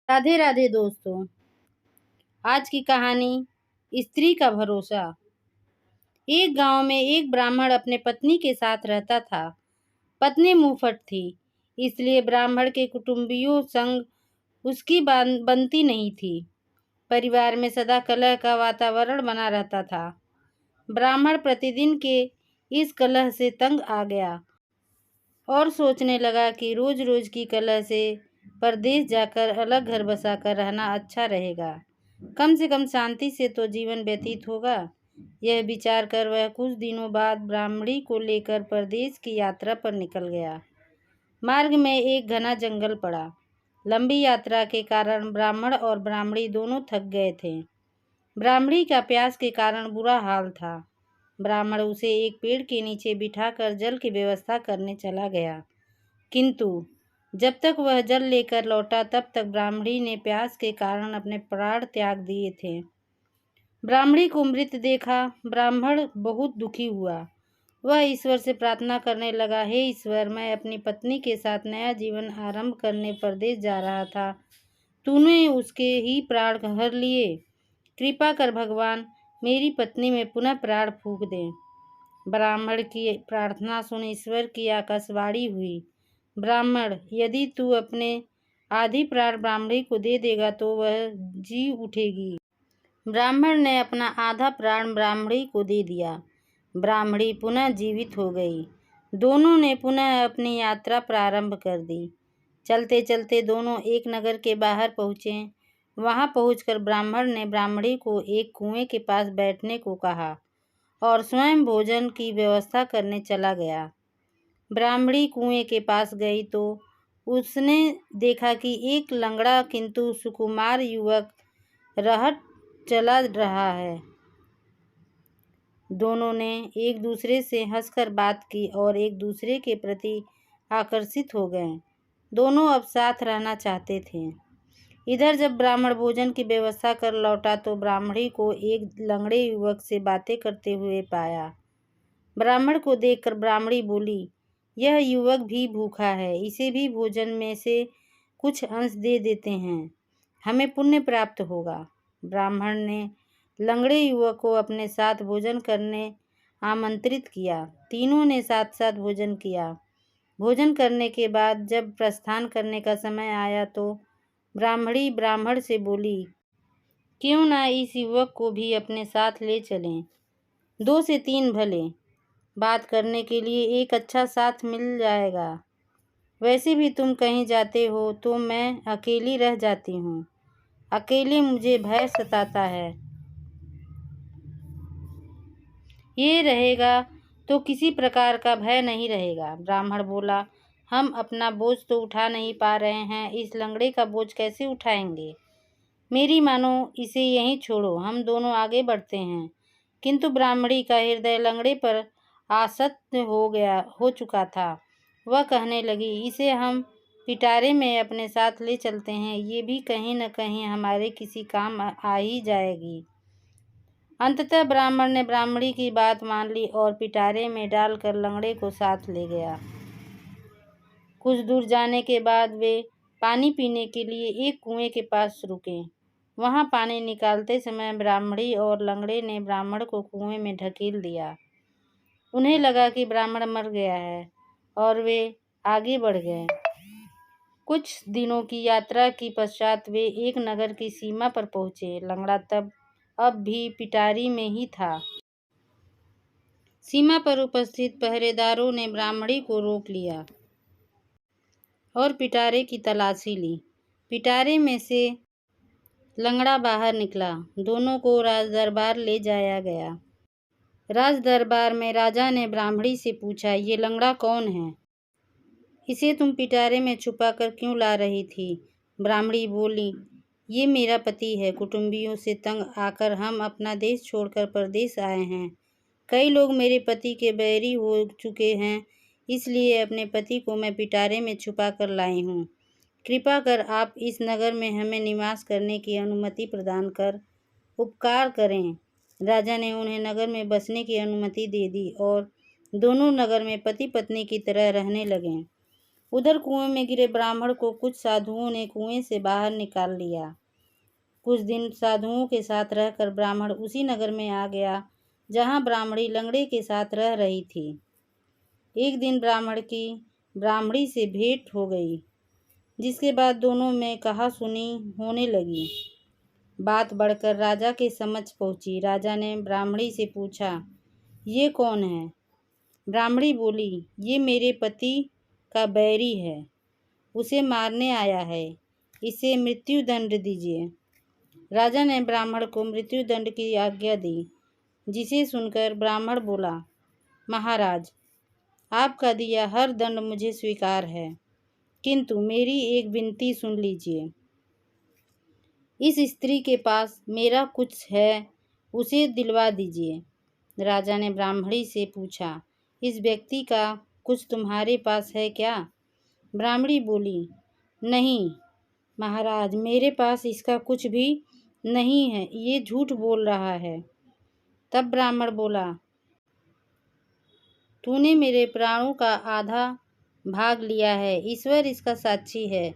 राधे राधे दोस्तों। आज की कहानी स्त्री का भरोसा। एक गांव में एक ब्राह्मण अपने पत्नी के साथ रहता था। पत्नी मुंहफट थी, इसलिए ब्राह्मण के कुटुंबियों संग उसकी बनती नहीं थी। परिवार में सदा कलह का वातावरण बना रहता था। ब्राह्मण प्रतिदिन के इस कलह से तंग आ गया और सोचने लगा कि रोज रोज की कलह से परदेश जाकर अलग घर बसाकर रहना अच्छा रहेगा। कम से कम शांति से तो जीवन व्यतीत होगा। यह विचार कर वह कुछ दिनों बाद ब्राह्मणी को लेकर परदेश की यात्रा पर निकल गया। मार्ग में एक घना जंगल पड़ा। लंबी यात्रा के कारण ब्राह्मण और ब्राह्मणी दोनों थक गए थे। ब्राह्मणी का प्यास के कारण बुरा हाल था। ब्राह्मण उसे एक पेड़ के नीचे बिठाकर जल की व्यवस्था करने चला गया, किंतु जब तक वह जल लेकर लौटा तब तक ब्राह्मणी ने प्यास के कारण अपने प्राण त्याग दिए थे। ब्राह्मणी को मृत देखा ब्राह्मण बहुत दुखी हुआ। वह ईश्वर से प्रार्थना करने लगा, हे ईश्वर, मैं अपनी पत्नी के साथ नया जीवन आरंभ करने परदेश जा रहा था। तूने उसके ही प्राण हर लिए। कृपा कर भगवान, मेरी पत्नी में पुनः प्राण फूंक दे। ब्राह्मण की प्रार्थना सुन ईश्वर की आकाशवाणी हुई, ब्राह्मण, यदि तू अपने आधी प्राण ब्राह्मणी को दे देगा तो वह जी उठेगी। ब्राह्मण ने अपना आधा प्राण ब्राह्मणी को दे दिया। ब्राह्मणी पुनः जीवित हो गई। दोनों ने पुनः अपनी यात्रा प्रारंभ कर दी। चलते चलते दोनों एक नगर के बाहर पहुँचे। वहां पहुंचकर ब्राह्मण ने ब्राह्मणी को एक कुएं के पास बैठने को कहा और स्वयं भोजन की व्यवस्था करने चला गया। ब्राह्मणी कुएं के पास गई तो उसने देखा कि एक लंगड़ा किंतु सुकुमार युवक रहट चला रहा है। दोनों ने एक दूसरे से हंसकर बात की और एक दूसरे के प्रति आकर्षित हो गए। दोनों अब साथ रहना चाहते थे। इधर जब ब्राह्मण भोजन की व्यवस्था कर लौटा तो ब्राह्मणी को एक लंगड़े युवक से बातें करते हुए पाया। ब्राह्मण को देखकर ब्राह्मणी बोली, यह युवक भी भूखा है, इसे भी भोजन में से कुछ अंश दे देते हैं, हमें पुण्य प्राप्त होगा। ब्राह्मण ने लंगड़े युवक को अपने साथ भोजन करने आमंत्रित किया। तीनों ने साथ साथ भोजन किया। भोजन करने के बाद जब प्रस्थान करने का समय आया तो ब्राह्मणी ब्राह्मण से बोली, क्यों ना इस युवक को भी अपने साथ ले चलें, 2 से 3 भले, बात करने के लिए एक अच्छा साथ मिल जाएगा। वैसे भी तुम कहीं जाते हो तो मैं अकेली रह जाती हूँ। अकेले मुझे भय सताता है। ये रहेगा तो किसी प्रकार का भय नहीं रहेगा। ब्राह्मण बोला, हम अपना बोझ तो उठा नहीं पा रहे हैं, इस लंगड़े का बोझ कैसे उठाएंगे। मेरी मानो, इसे यहीं छोड़ो, हम दोनों आगे बढ़ते हैं। किंतु ब्राह्मणी का हृदय लंगड़े पर आसक्त हो चुका था। वह कहने लगी, इसे हम पिटारे में अपने साथ ले चलते हैं, ये भी कहीं न कहीं हमारे किसी काम आ ही जाएगी। अंततः ब्राह्मण ने ब्राह्मणी की बात मान ली और पिटारे में डालकर लंगड़े को साथ ले गया। कुछ दूर जाने के बाद वे पानी पीने के लिए एक कुएं के पास रुके। वहां पानी निकालते समय ब्राह्मणी और लंगड़े ने ब्राह्मण को कुएं में ढकेल दिया। उन्हें लगा कि ब्राह्मण मर गया है और वे आगे बढ़ गए। कुछ दिनों की यात्रा के पश्चात वे एक नगर की सीमा पर पहुंचे। लंगड़ा अब भी पिटारी में ही था। सीमा पर उपस्थित पहरेदारों ने ब्राह्मणी को रोक लिया और पिटारे की तलाशी ली। पिटारे में से लंगड़ा बाहर निकला। दोनों को राज दरबार ले जाया गया। राज दरबार में राजा ने ब्राह्मणी से पूछा, ये लंगड़ा कौन है? इसे तुम पिटारे में छुपा कर क्यों ला रही थी? ब्राह्मणी बोली, ये मेरा पति है। कुटुंबियों से तंग आकर हम अपना देश छोड़कर परदेश आए हैं। कई लोग मेरे पति के बैरी हो चुके हैं, इसलिए अपने पति को मैं पिटारे में छुपा कर लाई हूँ। कृपा कर आप इस नगर में हमें निवास करने की अनुमति प्रदान कर उपकार करें। राजा ने उन्हें नगर में बसने की अनुमति दे दी और दोनों नगर में पति पत्नी की तरह रहने लगे। उधर कुएं में गिरे ब्राह्मण को कुछ साधुओं ने कुएं से बाहर निकाल लिया। कुछ दिन साधुओं के साथ रहकर ब्राह्मण उसी नगर में आ गया जहाँ ब्राह्मणी लंगड़े के साथ रह रही थी। एक दिन ब्राह्मण की ब्राह्मणी से भेंट हो गई, जिसके बाद दोनों में कहा सुनी होने लगी। बात बढ़कर राजा के समक्ष पहुंची। राजा ने ब्राह्मणी से पूछा, ये कौन है? ब्राह्मणी बोली, ये मेरे पति का बैरी है, उसे मारने आया है, इसे मृत्यु दंड दीजिए। राजा ने ब्राह्मण को मृत्यु दंड की आज्ञा दी, जिसे सुनकर ब्राह्मण बोला, महाराज, आपका दिया हर दंड मुझे स्वीकार है, किंतु मेरी एक विनती सुन लीजिए। इस स्त्री के पास मेरा कुछ है, उसे दिलवा दीजिए। राजा ने ब्राह्मणी से पूछा, इस व्यक्ति का कुछ तुम्हारे पास है क्या? ब्राह्मणी बोली, नहीं महाराज, मेरे पास इसका कुछ भी नहीं है, ये झूठ बोल रहा है। तब ब्राह्मण बोला, तूने मेरे प्राणों का आधा भाग लिया है, ईश्वर इसका साक्षी है।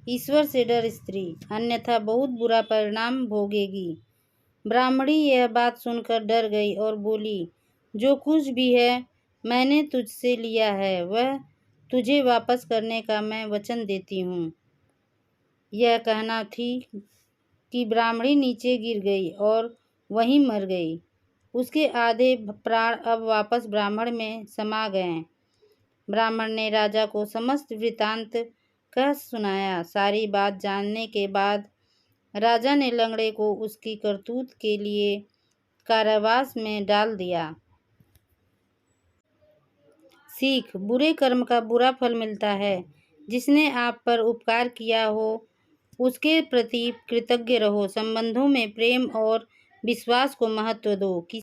ईश्वर से डर स्त्री, अन्यथा बहुत बुरा परिणाम भोगेगी। ब्राह्मणी यह बात सुनकर डर गई और बोली, जो कुछ भी है मैंने तुझसे लिया है वह तुझे वापस करने का मैं वचन देती हूँ। यह कहना थी कि ब्राह्मणी नीचे गिर गई और वहीं मर गई। उसके आधे प्राण अब वापस ब्राह्मण में समा गए। ब्राह्मण ने राजा को समस्त वृतांत कह सुनाया। सारी बात जानने के बाद राजा ने लंगड़े को उसकी करतूत के लिए कारावास में डाल दिया। सीख, बुरे कर्म का बुरा फल मिलता है। जिसने आप पर उपकार किया हो उसके प्रति कृतज्ञ रहो। संबंधों में प्रेम और विश्वास को महत्व दो।